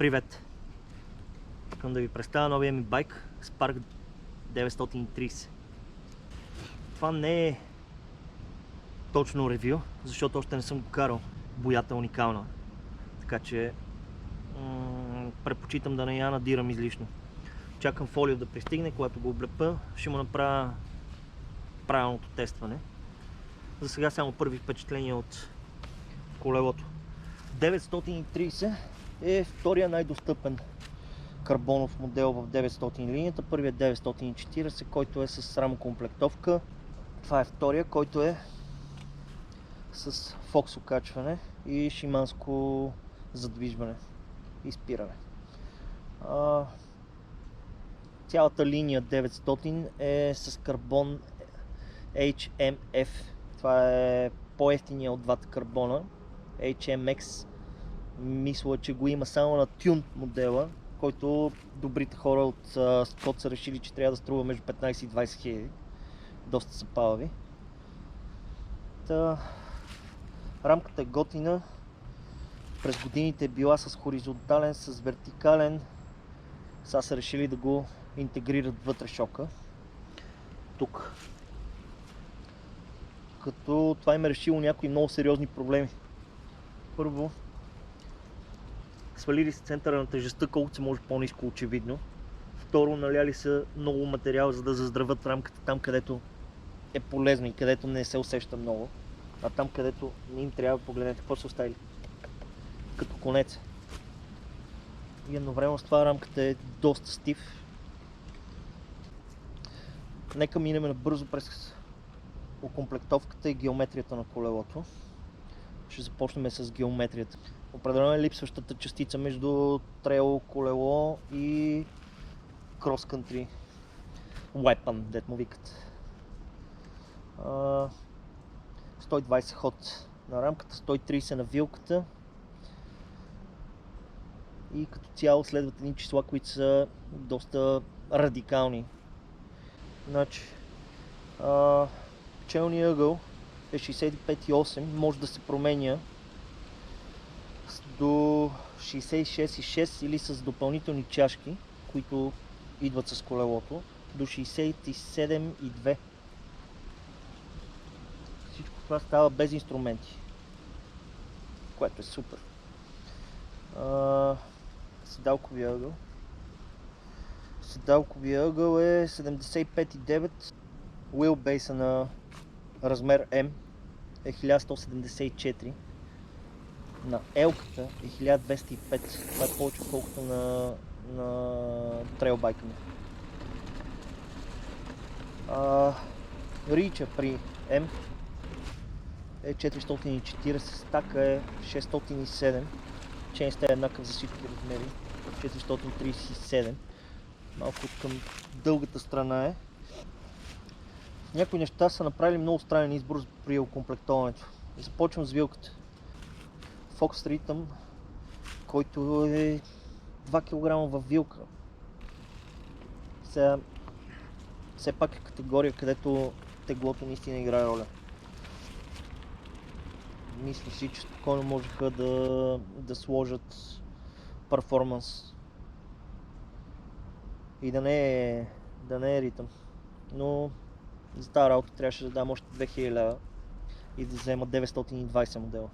Привет! Искам да ви представя новия ми байк Spark 930. Това не е точно ревю, защото още не съм го карал. Боята е уникална. Така че предпочитам да не я надирам излишно. Чакам фолио да пристигне, когато го облепа, ще му направя правилното тестване. За сега само първи впечатления от колелото. 930 е втория най-достъпен карбонов модел в 900 линията. Първият 940, който е с рамокомплектовка. Това е втория, който е с Fox окачване и шиманско задвижване и спиране. Цялата линия 900 е с карбон HMF. Това е по-евтиния от двата карбона. HMX мисля, че го има само на Tune модела, който добрите хора от Scott са решили, че трябва да струва между 15 и 20 хиляди. Доста са палави. Рамката е готина. През годините е била с хоризонтален, с вертикален. Сега са решили да го интегрират вътре шока. Тук. Като това им е решило някои много сериозни проблеми. Първо, свалили с центъра на тежестта колкото се може по-ниско, очевидно. Второ, наляли са много материал, за да заздравят рамката там, където е полезно и където не се усеща много. А там, където не им трябва, погледнете какво са оставили. Като конец. И едновременно с това рамката е доста стив. Нека минем набързо през окомплектовката и геометрията на колелото. Ще започнем с геометрията. Определено е липсващата частица между трейл колело и крос-кантри weapon, дет му викат. 120 ход на рамката, 130 на вилката и като цяло следват едни числа, които са доста радикални. Значи, челният ъгъл е 65,8, може да се променя до 66,6 или с допълнителни чашки, които идват с колелото, до 67,2. Всичко това става без инструменти, което е супер. Седалковия ъгъл. Седалковия ъгъл е 75,9. Wheelbase на размер M е 1174. На елката е 1205. Това е повече отколкото на трейлбайка ми. Рича при M е 440, стака е 607. Чейнста е еднакъв за всички размери. 437. Малко към дългата страна е. Някои неща са направили много странен избор при окомплектоването. Започвам с вилката. Fox Rhythm, който е 2 кг във вилка. Сега, все пак е категория, където теглото наистина играе роля. Мисля си, че спокойно можеха да сложат перформанс и да не е ритъм. Но за тази работа трябваше да дам още 2000 лева и да взема 920 модела.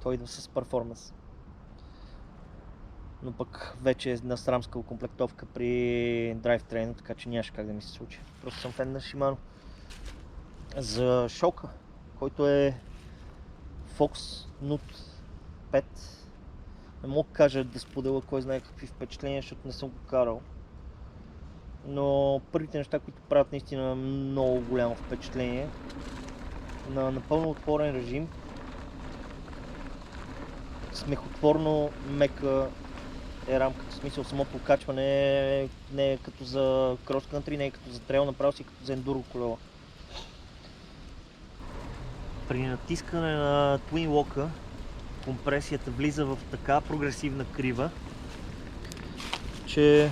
Той идва с перформанс. Но пък вече е на срамска окомплектовка при драйвтрейна, така че нямаше как да ми се случи. Просто съм фен на Shimano. За шока, който е Fox Nut 5, не мога да кажа да споделя кой знае какви впечатления, защото не съм го карал. Но първите неща, които правят наистина много голямо впечатление, на напълно отворен режим, смехотворно мека е рамката, в смисъл самото окачване не е като за крос-кантри, не е като за трейл, направо си като за ендуро колело. При натискане на Twin Lock компресията влиза в така прогресивна крива, че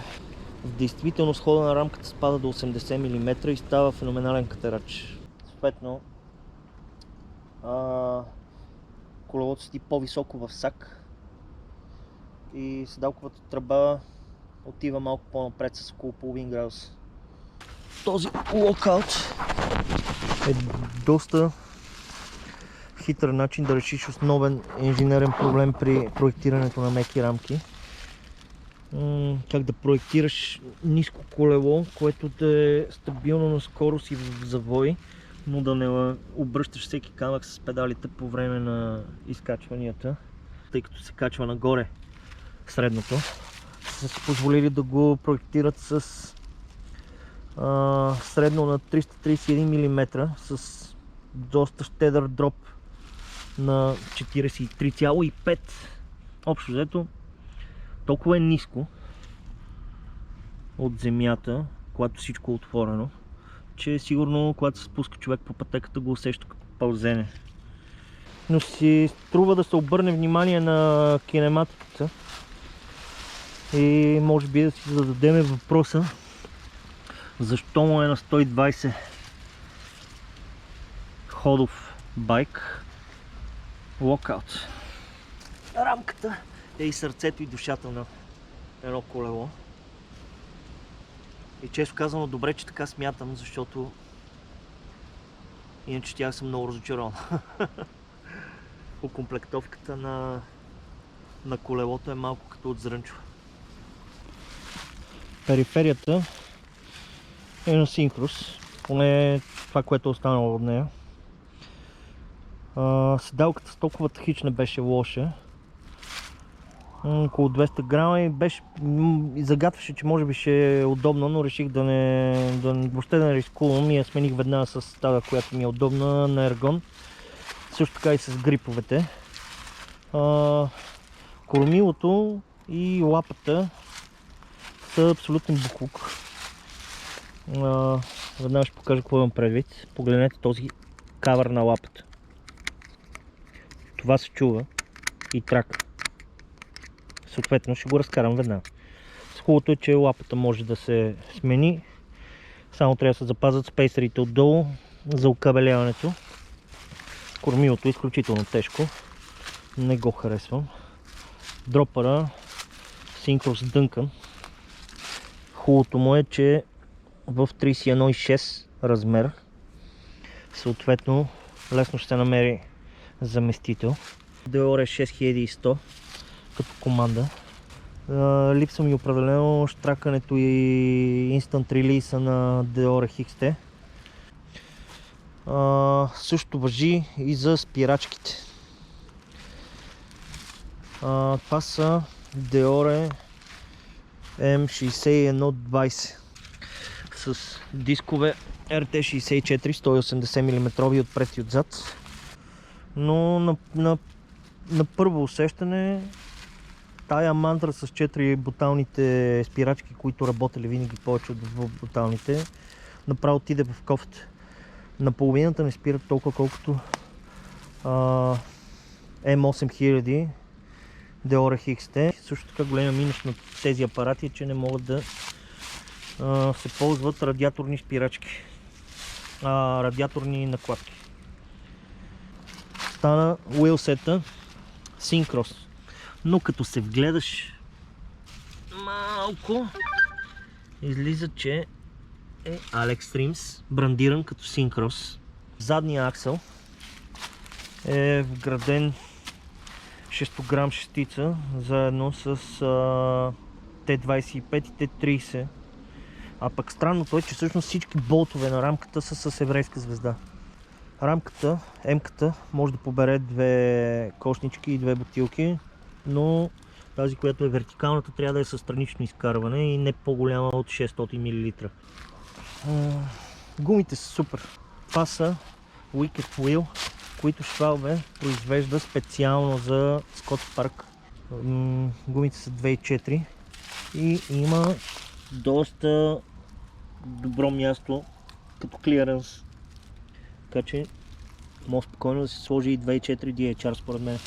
в действителност хода на рамката спада до 80 мм и става феноменален катерач. Съответно, колелото седи по-високо в сак и седалковата тръба отива малко по-напред с около половин градус. Този локаут е доста хитър начин да решиш основен инженерен проблем при проектирането на меки рамки. Как да проектираш ниско колело, което да е стабилно на скорост и в завой, но да не обръщаш всеки камък с педалите по време на изкачванията, тъй като се качва нагоре средното. Са си позволили да го проектират с средно на 331 мм с доста щедър дроп на 43,5. Общо взето толкова е ниско от земята, когато всичко е отворено, че сигурно когато се спуска човек по пътеката го усеща като пълзене. Но си струва да се обърне внимание на кинематиката и може би да си зададем въпроса защо му е на 120 ходов байк локаут. Рамката е и сърцето и душата на едно колело. И често казано добре, че така смятам, защото иначе тях съм много разочарован. Окомплектовката на колелото е малко като от зрънчо. Периферията е на Synchros, поне това, което е останало от нея. Седалката с толкова хич не беше лоша. Около 200 грама и беше, загатваше, че може би ще е удобно, но реших въобще да не рискувам и я смених веднага с тази, която ми е удобна на Ergon. Също така и с гриповете. Кормилото и лапата са абсолютен буклук. Веднага ще покажа какво имам предвид. Погледнете този кавър на лапата. Това се чува и трака. Съответно ще го разкарам веднага. Хубавото е, че лапата може да се смени. Само трябва да се запазят спейсерите отдолу за окабеляването. Кормилото е изключително тежко. Не го харесвам. Дропъра Synchros Duncan. Хубавото му е, че в 31,6 размер. Съответно лесно ще се намери заместител. Deore 6100 като команда. Липсва ми определено щракането и Instant Release на Deore XT. Също важи и за спирачките. Това са Deore M6120 с дискове RT64 180 мм отпред и отзад. Но на първо усещане тая мантра с 4 буталните спирачки, които работели винаги повече от буталните, направо отиде в кофта. Наполовината не спират толкова колкото M8000 Deore XT. Също така големия минус на тези апарати е, че не могат да се ползват радиаторни спирачки, радиаторни накладки. Стана уилсета Synchros, но като се вгледаш малко, излиза, че е Alex Trims, брандиран като Synchros. Задния аксел е вграден 6 грам шестица, заедно с T25 и T30. А пък странното е, че всъщност всички болтове на рамката са с еврейска звезда. Рамката, М-ката, може да побере 2 кошнички и 2 бутилки, но тази, която е вертикалната, трябва да е със странично изкарване и не по-голяма от 600 мл. Гумите са супер. Това са Wicked Wheel, които Schwalbe произвежда специално за Scotts Park. Гумите са 2,4 и има доста добро място като клиренс. Така че може спокойно да се сложи и 2,4 DHR според мен.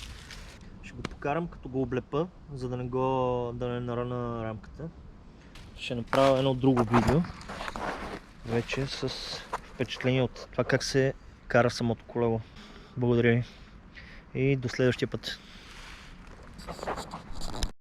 Ще го покарам като го облепа, за да не нарана рамката. Ще направя едно друго видео, вече с впечатление от това как се кара самото колело. Благодаря ви и до следващия път.